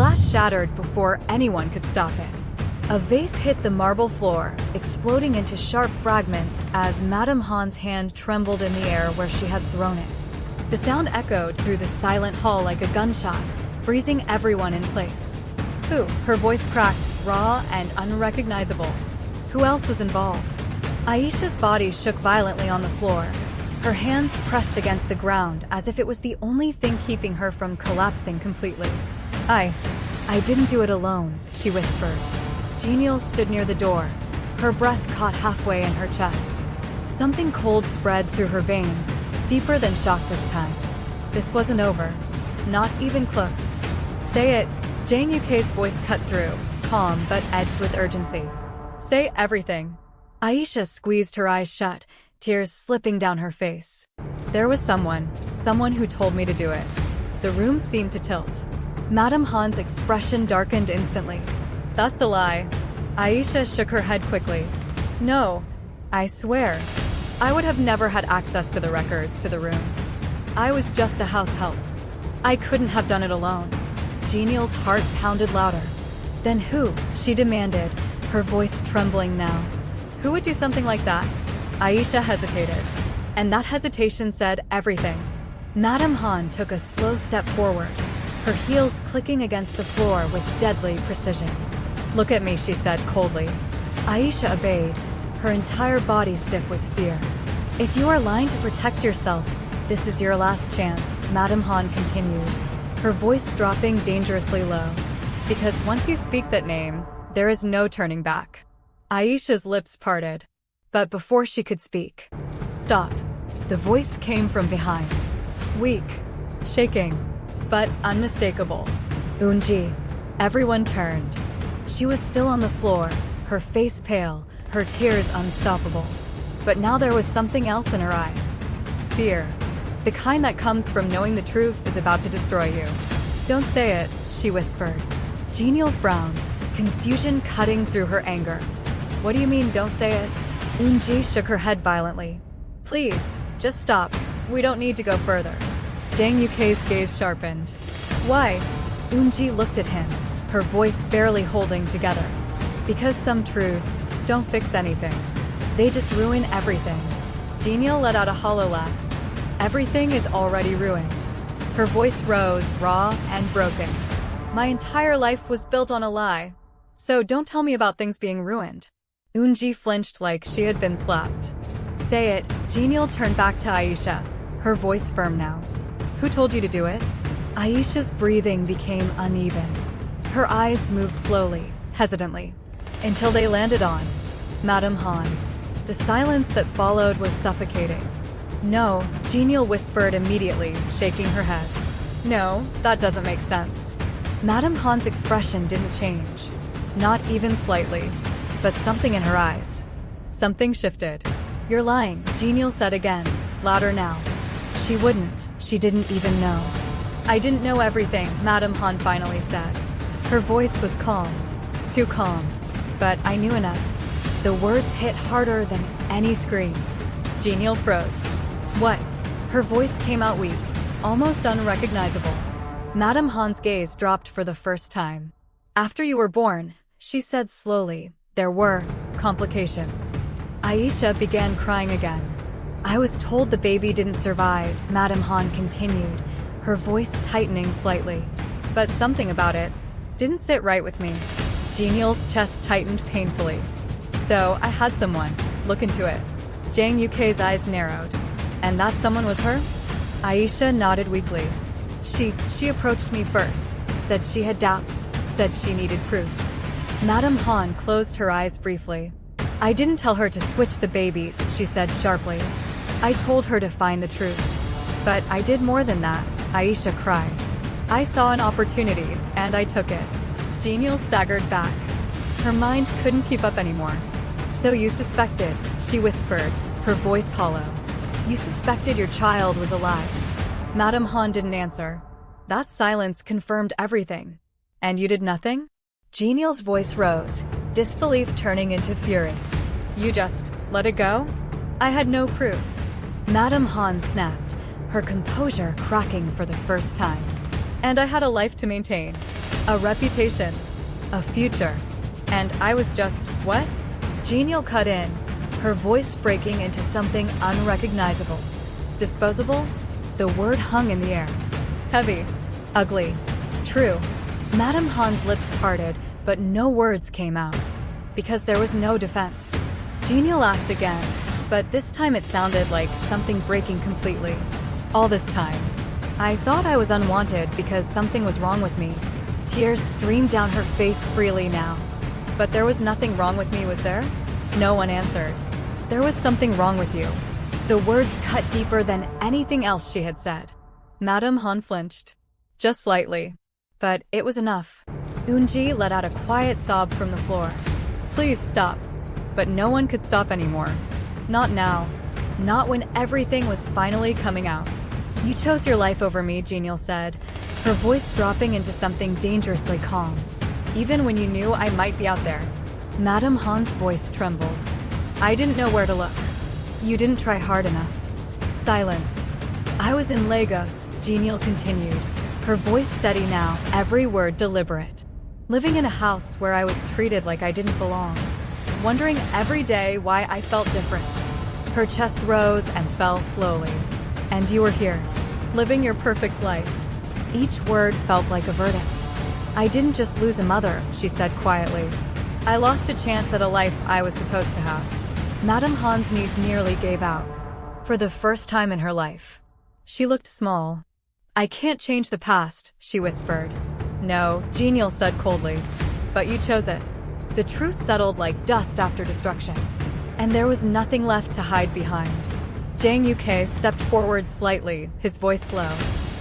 glass shattered before anyone could stop it. A vase hit the marble floor, exploding into sharp fragments as Madame Han's hand trembled in the air where she had thrown it. The sound echoed through the silent hall like a gunshot, freezing everyone in place. Who? Her voice cracked, raw and unrecognizable. Who else was involved? Aisha's body shook violently on the floor, her hands pressed against the ground as if it was the only thing keeping her from collapsing completely. I didn't do it alone, she whispered. Jenial stood near the door, her breath caught halfway in her chest. Something cold spread through her veins, deeper than shock this time. This wasn't over. Not even close. Say it, Jang Yukei's voice cut through, calm but edged with urgency. Say everything. Aisha squeezed her eyes shut, tears slipping down her face. There was someone who told me to do it. The room seemed to tilt. Madame Han's expression darkened instantly. That's a lie. Aisha shook her head quickly. No, I swear. I would have never had access to the records, to the rooms. I was just a house help. I couldn't have done it alone. Jenial's heart pounded louder. Then who? She demanded, her voice trembling now. Who would do something like that? Aisha hesitated. And that hesitation said everything. Madame Han took a slow step forward, her heels clicking against the floor with deadly precision. Look at me, she said coldly. Aisha obeyed, her entire body stiff with fear. If you are lying to protect yourself, this is your last chance, Madame Han continued, her voice dropping dangerously low. Because once you speak that name, there is no turning back. Aisha's lips parted. But before she could speak, stop. The voice came from behind. Weak, shaking, but unmistakable. Unji. Everyone turned. She was still on the floor, her face pale, her tears unstoppable. But now there was something else in her eyes. Fear. The kind that comes from knowing the truth is about to destroy you. Don't say it, she whispered. Jenial frowned, confusion cutting through her anger. What do you mean, don't say it? Unji shook her head violently. Please, just stop. We don't need to go further. Jang Yukei's gaze sharpened. Why? Unji looked at him, her voice barely holding together. Because some truths don't fix anything. They just ruin everything. Jenial let out a hollow laugh. Everything is already ruined. Her voice rose, raw and broken. My entire life was built on a lie. So don't tell me about things being ruined. Unji flinched like she had been slapped. Say it, Jenial turned back to Aisha, her voice firm now. Who told you to do it? Aisha's breathing became uneven. Her eyes moved slowly, hesitantly, until they landed on Madame Han. The silence that followed was suffocating. No, Jenial whispered immediately, shaking her head. No, that doesn't make sense. Madame Han's expression didn't change. Not even slightly. But something in her eyes. Something shifted. You're lying, Jenial said again, louder now. She wouldn't. She didn't even know. I didn't know everything, Madame Han finally said. Her voice was calm. Too calm. But I knew enough. The words hit harder than any scream. Jenial froze. What? Her voice came out weak, almost unrecognizable. Madame Han's gaze dropped for the first time. After you were born, she said slowly, there were complications. Aisha began crying again. I was told the baby didn't survive, Madame Han continued, her voice tightening slightly. But something about it didn't sit right with me. Jenial's chest tightened painfully. So I had someone look into it. Jang Yukei's eyes narrowed. And that someone was her? Aisha nodded weakly. She approached me first, said she had doubts, said she needed proof. Madame Han closed her eyes briefly. I didn't tell her to switch the babies, she said sharply. I told her to find the truth. But I did more than that, Aisha cried. I saw an opportunity, and I took it. Jenial staggered back. Her mind couldn't keep up anymore. So you suspected, she whispered, her voice hollow. You suspected your child was alive. Madame Han didn't answer. That silence confirmed everything. And you did nothing? Jenial's voice rose, disbelief turning into fury. You just let it go? I had no proof. Madame Han snapped, her composure cracking for the first time. And I had a life to maintain. a reputation, a future. And I was just, what? Jenial cut in, her voice breaking into something unrecognizable. Disposable? The word hung in the air. Heavy. Ugly. True. Madame Han's lips parted, but no words came out. Because there was no defense. Jenial laughed again, but this time it sounded like something breaking completely. All this time. I thought I was unwanted because something was wrong with me. Tears streamed down her face freely now. But there was nothing wrong with me, was there? No one answered. There was something wrong with you. The words cut deeper than anything else she had said. Madame Han flinched. Just slightly. But it was enough. Eunji let out a quiet sob from the floor. Please stop. But no one could stop anymore. Not now. Not when everything was finally coming out. You chose your life over me, Jenial said, her voice dropping into something dangerously calm. Even when you knew I might be out there. Madame Han's voice trembled. I didn't know where to look. You didn't try hard enough. Silence. I was in Lagos, Jenial continued, her voice steady now, every word deliberate. Living in a house where I was treated like I didn't belong. Wondering every day why I felt different. Her chest rose and fell slowly. And you were here, living your perfect life. Each word felt like a verdict. I didn't just lose a mother, she said quietly. I lost a chance at a life I was supposed to have. Madame Han's knees nearly gave out. For the first time in her life. She looked small. I can't change the past, she whispered. No, Jenial said coldly. But you chose it. The truth settled like dust after destruction. And there was nothing left to hide behind. Jang Uk stepped forward slightly, his voice low.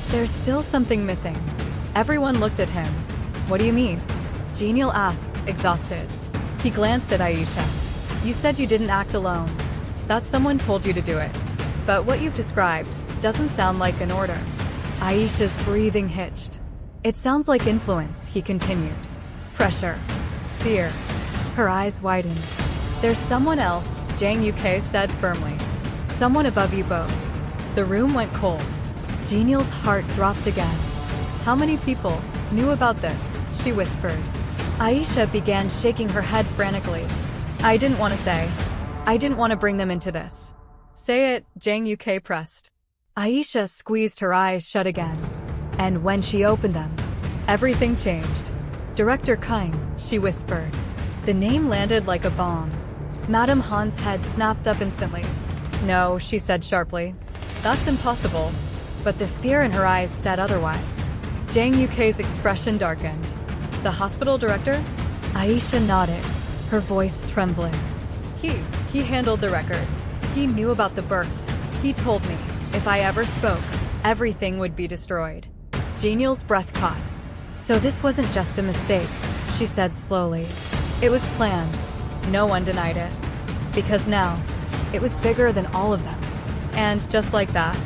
There's still something missing. Everyone looked at him. What do you mean? Jenial asked, exhausted. He glanced at Aisha. You said you didn't act alone. That someone told you to do it. But what you've described doesn't sound like an order. Aisha's breathing hitched. It sounds like influence, he continued. Pressure. Fear. Her eyes widened. There's someone else, Jang Uk said firmly. Someone above you both. The room went cold. Jenial's heart dropped again. How many people knew about this? She whispered. Aisha began shaking her head frantically. I didn't want to say. I didn't want to bring them into this. Say it, Jang Uk pressed. Aisha squeezed her eyes shut again. And when she opened them, everything changed. Director Kang, she whispered. The name landed like a bomb. Madame Han's head snapped up instantly. No, she said sharply. That's impossible. But the fear in her eyes said otherwise. Jang Uk's expression darkened. The hospital director? Aisha nodded, her voice trembling. He handled the records. He knew about the birth. He told me, if I ever spoke, everything would be destroyed. Jenial's breath caught. So this wasn't just a mistake, she said slowly. It was planned. No one denied it. Because now, it was bigger than all of them. And just like that,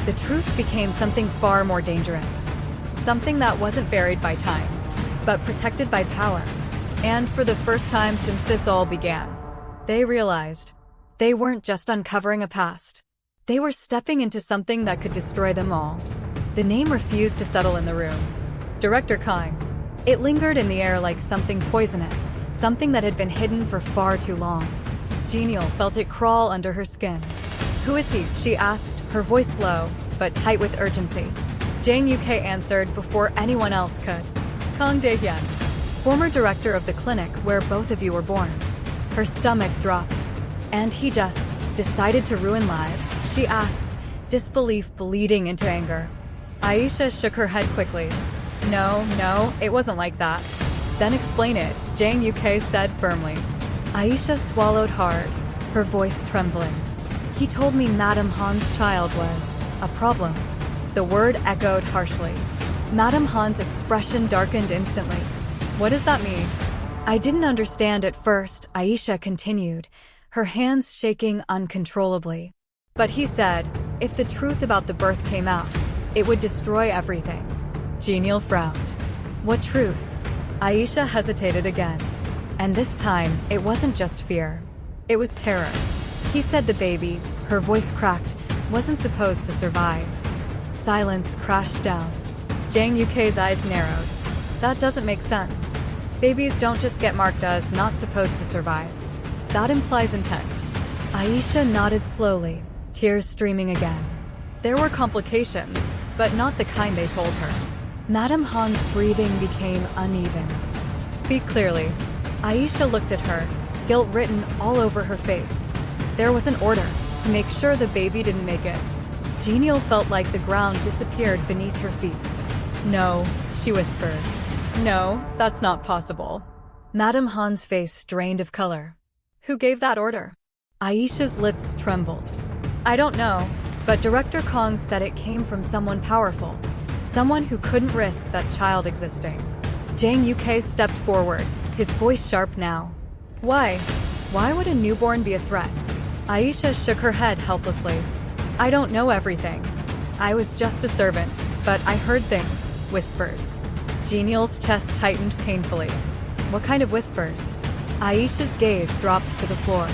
the truth became something far more dangerous. Something that wasn't buried by time, but protected by power. And for the first time since this all began, they realized they weren't just uncovering a past. They were stepping into something that could destroy them all. The name refused to settle in the room. Director Kang. It lingered in the air like something poisonous, something that had been hidden for far too long. Jenial felt it crawl under her skin. Who is he? She asked, her voice low, but tight with urgency. Jang Uk answered before anyone else could. Kang Dae-hyun, former director of the clinic where both of you were born. Her stomach dropped. And he just decided to ruin lives, she asked, disbelief bleeding into anger. Aisha shook her head quickly. No, it wasn't like that. Then explain it, Jang Uk said firmly. Aisha swallowed hard, her voice trembling. He told me Madame Han's child was a problem. The word echoed harshly. Madame Han's expression darkened instantly. What does that mean? I didn't understand at first, Aisha continued, her hands shaking uncontrollably. But he said, if the truth about the birth came out, it would destroy everything. Jenial frowned. What truth? Aisha hesitated again. And this time, it wasn't just fear. It was terror. He said the baby, her voice cracked, wasn't supposed to survive. Silence crashed down. Jang Uk's eyes narrowed. That doesn't make sense. Babies don't just get marked as not supposed to survive. That implies intent. Aisha nodded slowly, tears streaming again. There were complications, but not the kind they told her. Madame Han's breathing became uneven. Speak clearly. Aisha looked at her, guilt written all over her face. There was an order to make sure the baby didn't make it. Jenial felt like the ground disappeared beneath her feet. No, she whispered. No, that's not possible. Madame Han's face strained of color. Who gave that order? Aisha's lips trembled. I don't know, but Director Kong said it came from someone powerful. Someone who couldn't risk that child existing. Jang UK stepped forward, his voice sharp now. Why? Why would a newborn be a threat? Aisha shook her head helplessly. I don't know everything. I was just a servant, but I heard things, whispers. Jenial's chest tightened painfully. What kind of whispers? Aisha's gaze dropped to the floor.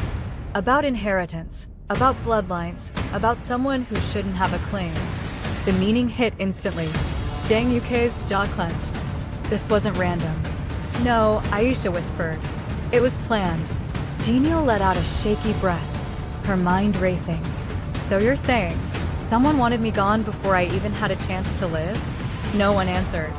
About inheritance, about bloodlines, about someone who shouldn't have a claim. The meaning hit instantly. Jang UK's jaw clenched. This wasn't random. No, Aisha whispered. It was planned. Jenial let out a shaky breath, her mind racing. So you're saying, someone wanted me gone before I even had a chance to live? No one answered.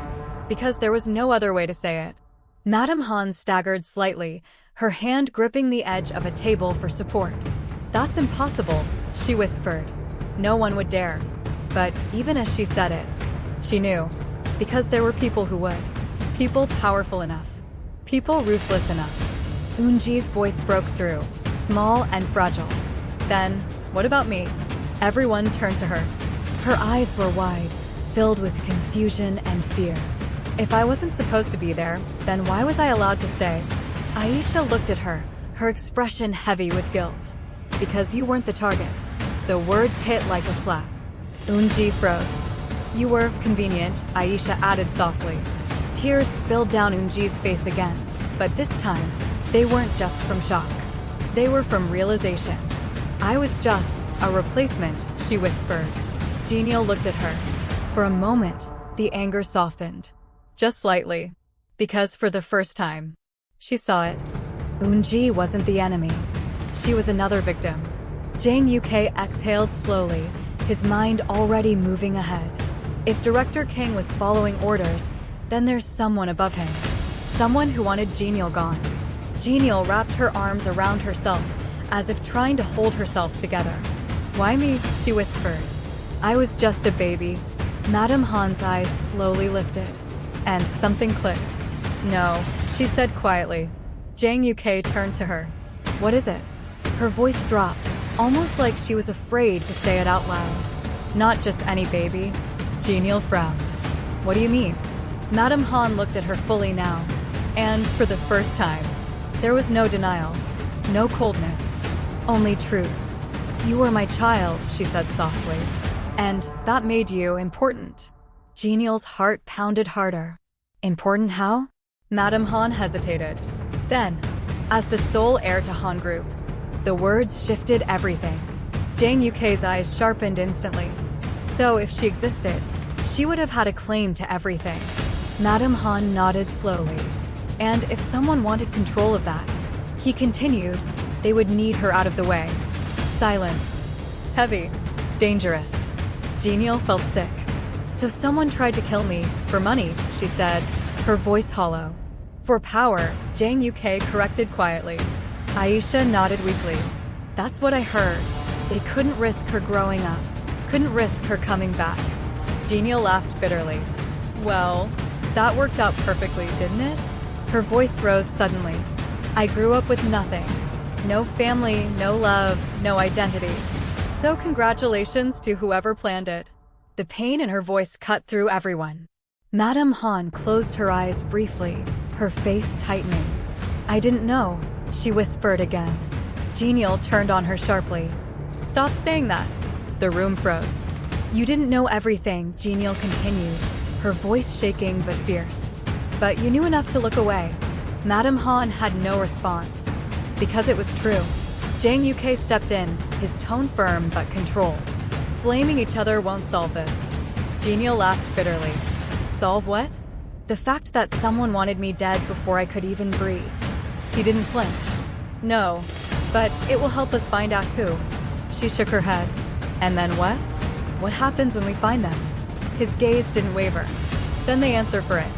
Because there was no other way to say it. Madame Han staggered slightly, her hand gripping the edge of a table for support. That's impossible, she whispered. No one would dare. But even as she said it, she knew. Because there were people who would. People powerful enough. People ruthless enough. Eunji's voice broke through, small and fragile. Then, what about me? Everyone turned to her. Her eyes were wide, filled with confusion and fear. If I wasn't supposed to be there, then why was I allowed to stay? Aisha looked at her, her expression heavy with guilt. Because you weren't the target. The words hit like a slap. Eunji froze. You were convenient, Aisha added softly. Tears spilled down Eunji's face again, but this time, they weren't just from shock. They were from realization. I was just a replacement, she whispered. Jenial looked at her. For a moment, the anger softened. Just slightly. Because for the first time, she saw it. Eunji wasn't the enemy. She was another victim. Jang UK exhaled slowly, his mind already moving ahead. If Director King was following orders, then there's someone above him. Someone who wanted Jenial gone. Jenial wrapped her arms around herself, as if trying to hold herself together. Why me? She whispered. I was just a baby. Madame Han's eyes slowly lifted. And something clicked. No, she said quietly. Jang UK turned to her. What is it? Her voice dropped, almost like she was afraid to say it out loud. Not just any baby. Jenial frowned. What do you mean? Madame Han looked at her fully now. And for the first time, there was no denial, no coldness, only truth. You were my child, she said softly. And that made you important. Jenial's heart pounded harder. Important how? Madame Han hesitated. Then, as the sole heir to Han Group, the words shifted everything. Jang UK's eyes sharpened instantly. So if she existed, she would have had a claim to everything. Madame Han nodded slowly. And if someone wanted control of that, he continued, they would need her out of the way. Silence. Heavy. Dangerous. Jenial felt sick. So someone tried to kill me, for money, she said, her voice hollow. For power, Jang UK corrected quietly. Aisha nodded weakly. That's what I heard. They couldn't risk her growing up. Couldn't risk her coming back. Jenial laughed bitterly. Well, that worked out perfectly, didn't it? Her voice rose suddenly. I grew up with nothing. No family, no love, no identity. So congratulations to whoever planned it. The pain in her voice cut through everyone. Madame Han closed her eyes briefly, her face tightening. I didn't know, she whispered again. Jenial turned on her sharply. Stop saying that. The room froze. You didn't know everything, Jenial continued, her voice shaking but fierce. But you knew enough to look away. Madame Han had no response. Because it was true. Jang UK stepped in, his tone firm but controlled. Blaming each other won't solve this. Jenial laughed bitterly. Solve what? The fact that someone wanted me dead before I could even breathe. He didn't flinch. No, but it will help us find out who. She shook her head. And then what? What happens when we find them? His gaze didn't waver. Then they answer for it.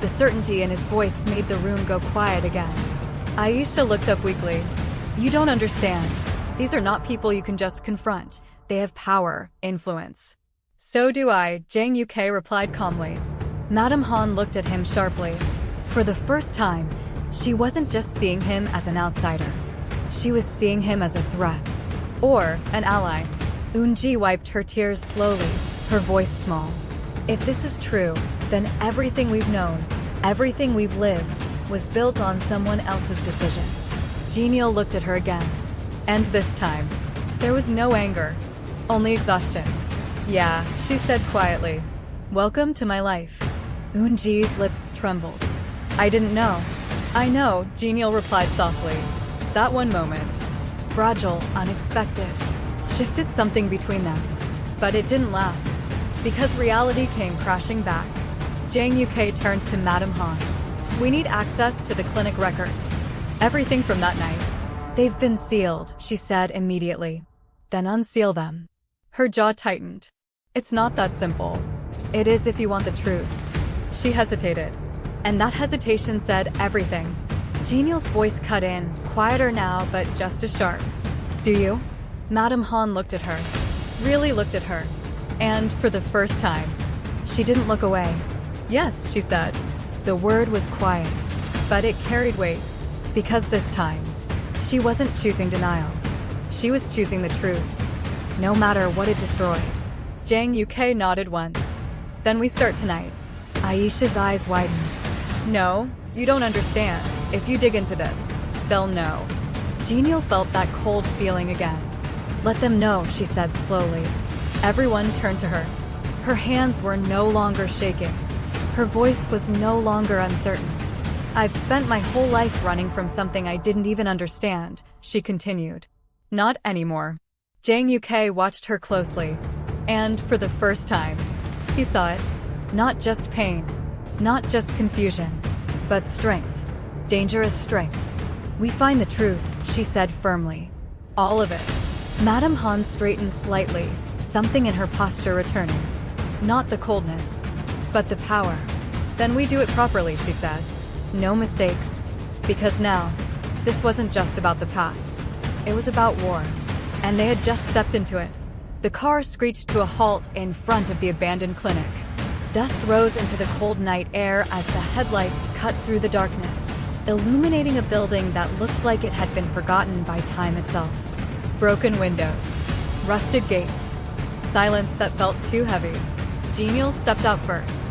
The certainty in his voice made the room go quiet again. Aisha looked up weakly. You don't understand. These are not people you can just confront. They have power, influence. So do I, Jang Uk replied calmly. Madame Han looked at him sharply. For the first time, she wasn't just seeing him as an outsider. She was seeing him as a threat. Or an ally. Eunji wiped her tears slowly, her voice small. If this is true, then everything we've known, everything we've lived, was built on someone else's decision. Jenial looked at her again. And this time, there was no anger, only exhaustion. Yeah, she said quietly. Welcome to my life. Eunji's lips trembled. I didn't know. I know, Jenial replied softly. That one moment, fragile, unexpected, shifted something between them. But it didn't last, because reality came crashing back. Jang Uk turned to Madame Han. We need access to the clinic records. Everything from that night. They've been sealed, she said immediately. Then unseal them. Her jaw tightened. It's not that simple. It is if you want the truth. She hesitated. And that hesitation said everything. Genial's voice cut in, quieter now but just as sharp. Do you? Madame Han looked at her. Really looked at her. And for the first time, she didn't look away. Yes, she said. The word was quiet, but it carried weight. Because this time, she wasn't choosing denial. She was choosing the truth, no matter what it destroyed. Jang Uk nodded once. Then we start tonight. Aisha's eyes widened. No, you don't understand. If you dig into this, they'll know. Jenial felt that cold feeling again. Let them know, she said slowly. Everyone turned to her. Her hands were no longer shaking. Her voice was no longer uncertain. I've spent my whole life running from something I didn't even understand, she continued. Not anymore. Jang Uk watched her closely. And for the first time, he saw it. Not just pain, not just confusion, but strength. Dangerous strength. We find the truth, she said firmly. All of it. Madame Han straightened slightly, something in her posture returning. Not the coldness, but the power. Then we do it properly, she said. No mistakes. Because now, this wasn't just about the past. It was about war. And they had just stepped into it. The car screeched to a halt in front of the abandoned clinic. Dust rose into the cold night air as the headlights cut through the darkness, illuminating a building that looked like it had been forgotten by time itself. Broken windows, rusted gates, silence that felt too heavy. Jenial stepped out first.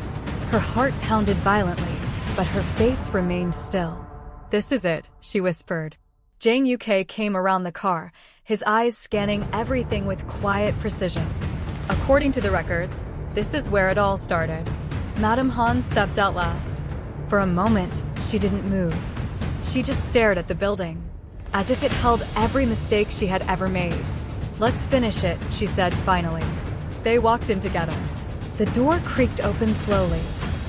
Her heart pounded violently, but her face remained still. This is it, she whispered. Jang Uk came around the car, his eyes scanning everything with quiet precision. According to the records, this is where it all started. Madame Han stepped out last. For a moment, she didn't move. She just stared at the building, as if it held every mistake she had ever made. Let's finish it, she said finally. They walked in together. The door creaked open slowly,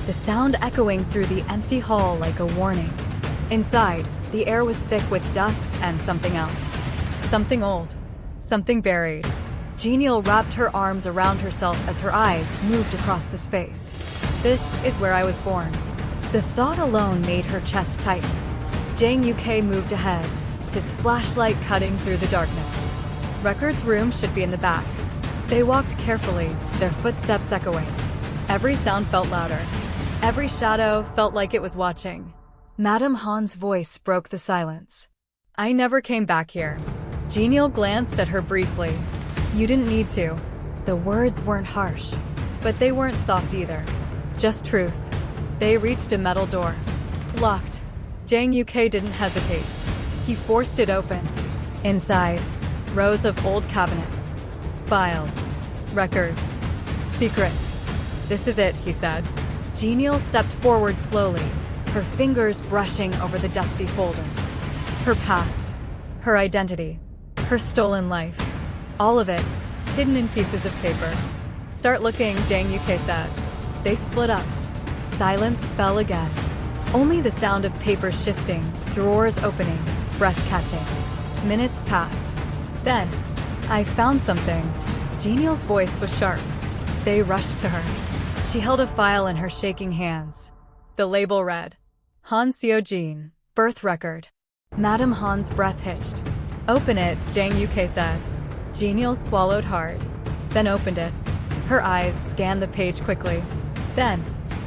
the sound echoing through the empty hall like a warning. Inside, the air was thick with dust and something else. Something old. Something buried. Jenial wrapped her arms around herself as her eyes moved across the space. This is where I was born. The thought alone made her chest tighten. Jang Uk moved ahead, his flashlight cutting through the darkness. Records room should be in the back. They walked carefully, their footsteps echoing. Every sound felt louder. Every shadow felt like it was watching. Madame Han's voice broke the silence. I never came back here. Jenial glanced at her briefly. You didn't need to. The words weren't harsh, but they weren't soft either. Just truth. They reached a metal door. Locked. Jang Uk didn't hesitate. He forced it open. Inside, rows of old cabinets. Files. Records. Secrets. This is it, he said. Jenial stepped forward slowly, her fingers brushing over the dusty folders. Her past. Her identity. Her stolen life. All of it, hidden in pieces of paper. Start looking, Jang Uk said. They split up. Silence fell again. Only the sound of paper shifting, drawers opening, breath catching. Minutes passed. Then, I found something. Jenial's voice was sharp. They rushed to her. She held a file in her shaking hands. The label read, Han Seo-jin, birth record. Madame Han's breath hitched. Open it, Jang Yuke said. Jenial swallowed hard, then opened it. Her eyes scanned the page quickly. Then,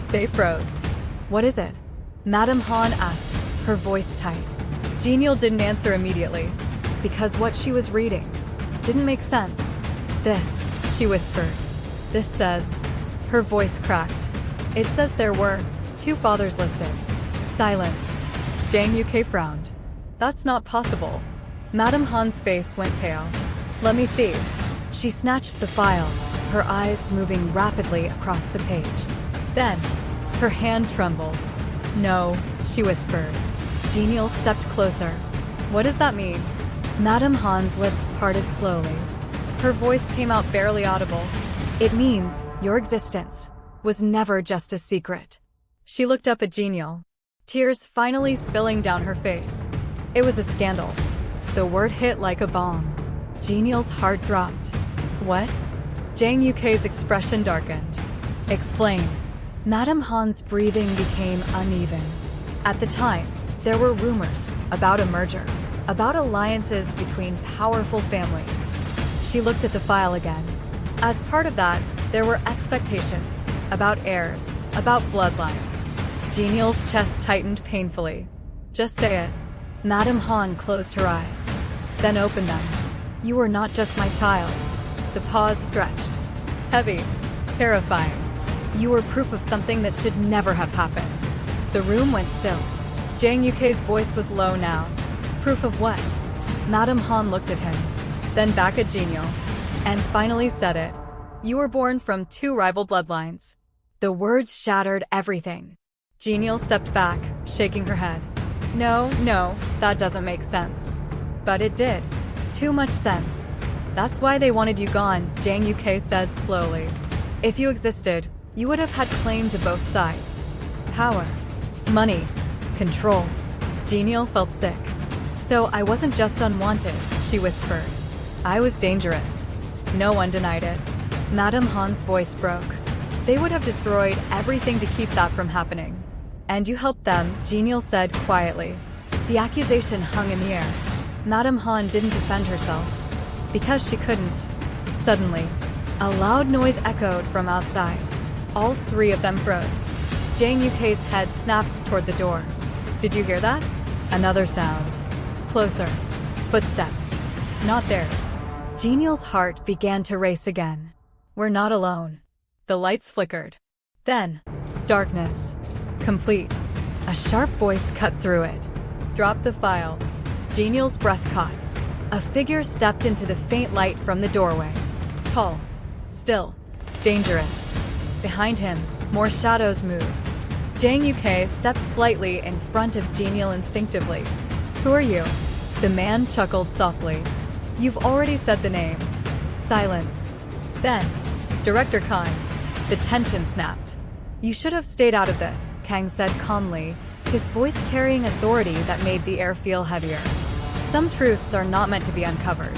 they froze. What is it? Madame Han asked, her voice tight. Jenial didn't answer immediately, because what she was reading didn't make sense. This, she whispered. This says, her voice cracked. It says there were 2 fathers listed. Silence. Jang Yuke frowned. That's not possible. Madame Han's face went pale. Let me see. She snatched the file, her eyes moving rapidly across the page. Then, her hand trembled. No, she whispered. Jenial stepped closer. What does that mean? Madame Han's lips parted slowly. Her voice came out barely audible. It means your existence was never just a secret. She looked up at Jenial, tears finally spilling down her face. It was a scandal. The word hit like a bomb. Jenial's heart dropped. What? Jang Yuke's expression darkened. Explain. Madame Han's breathing became uneven. At the time, there were rumors about a merger, about alliances between powerful families. She looked at the file again. As part of that, there were expectations about heirs, about bloodlines. Jenial's chest tightened painfully. Just say it. Madame Han closed her eyes, then opened them. You were not just my child. The pause stretched. Heavy, terrifying. You were proof of something that should never have happened. The room went still. Jang Yuke's voice was low now. Proof of what? Madame Han looked at him, then back at Jenial, and finally said it. You were born from 2 rival bloodlines. The words shattered everything. Jenial stepped back, shaking her head. No, that doesn't make sense. But it did. Too much sense. That's why they wanted you gone, Jang Yuke said slowly. If you existed, you would have had claim to both sides. Power, money, control. Jenial felt sick. So I wasn't just unwanted, she whispered. I was dangerous. No one denied it. Madame Han's voice broke. They would have destroyed everything to keep that from happening. And you helped them, Jenial said quietly. The accusation hung in the air. Madame Han didn't defend herself. Because she couldn't. Suddenly, a loud noise echoed from outside. All 3 of them froze. Jang Yuke's head snapped toward the door. Did you hear that? Another sound. Closer. Footsteps. Not theirs. Jenial's heart began to race again. We're not alone. The lights flickered. Then, darkness. Complete. A sharp voice cut through it. Drop the file. Jenial's breath caught. A figure stepped into the faint light from the doorway. Tall. Still. Dangerous. Behind him, more shadows moved. Jang Yuke stepped slightly in front of Jenial instinctively. Who are you? The man chuckled softly. You've already said the name. Silence. Then, Director Khan. The tension snapped. You should have stayed out of this, Kang said calmly, his voice carrying authority that made the air feel heavier. Some truths are not meant to be uncovered.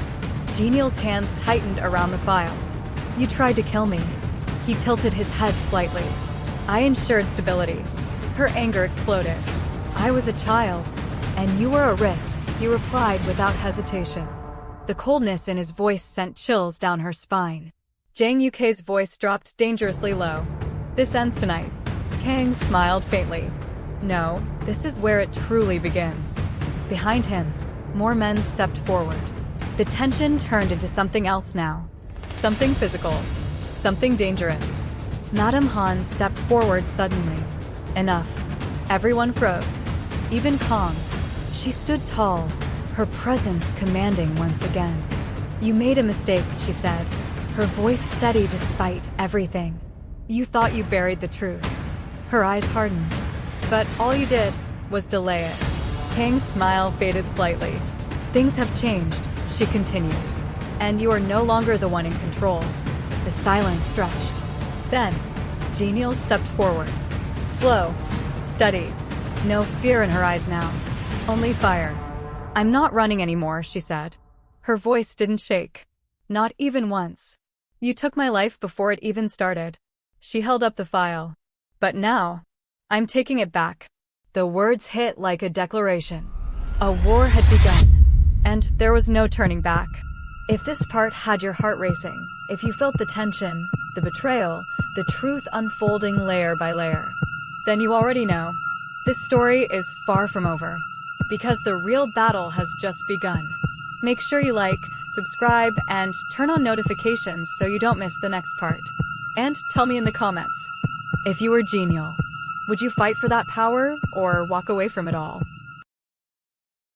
Jenial's hands tightened around the file. You tried to kill me. He tilted his head slightly. I ensured stability. Her anger exploded. I was a child, and you were a risk, he replied without hesitation. The coldness in his voice sent chills down her spine. Jang Yuke's voice dropped dangerously low. This ends tonight. Kang smiled faintly. No, this is where it truly begins. Behind him, more men stepped forward. The tension turned into something else now. Something physical. Something dangerous. Madame Han stepped forward suddenly. Enough. Everyone froze. Even Kong. She stood tall, her presence commanding once again. You made a mistake, she said, her voice steady despite everything. You thought you buried the truth. Her eyes hardened. But all you did was delay it. Kang's smile faded slightly. Things have changed, she continued. And you are no longer the one in control. The silence stretched. Then, Jenial stepped forward. Slow, steady, no fear in her eyes now, only fire. "I'm not running anymore," she said. Her voice didn't shake. "Not even once. You took my life before it even started." She held up the file. "But now, I'm taking it back." The words hit like a declaration. A war had begun, and there was no turning back. If this part had your heart racing, if you felt the tension, the betrayal, the truth unfolding layer by layer, then you already know, this story is far from over, because the real battle has just begun. Make sure you like, subscribe, and turn on notifications so you don't miss the next part. And tell me in the comments, if you were Jenial, would you fight for that power or walk away from it all?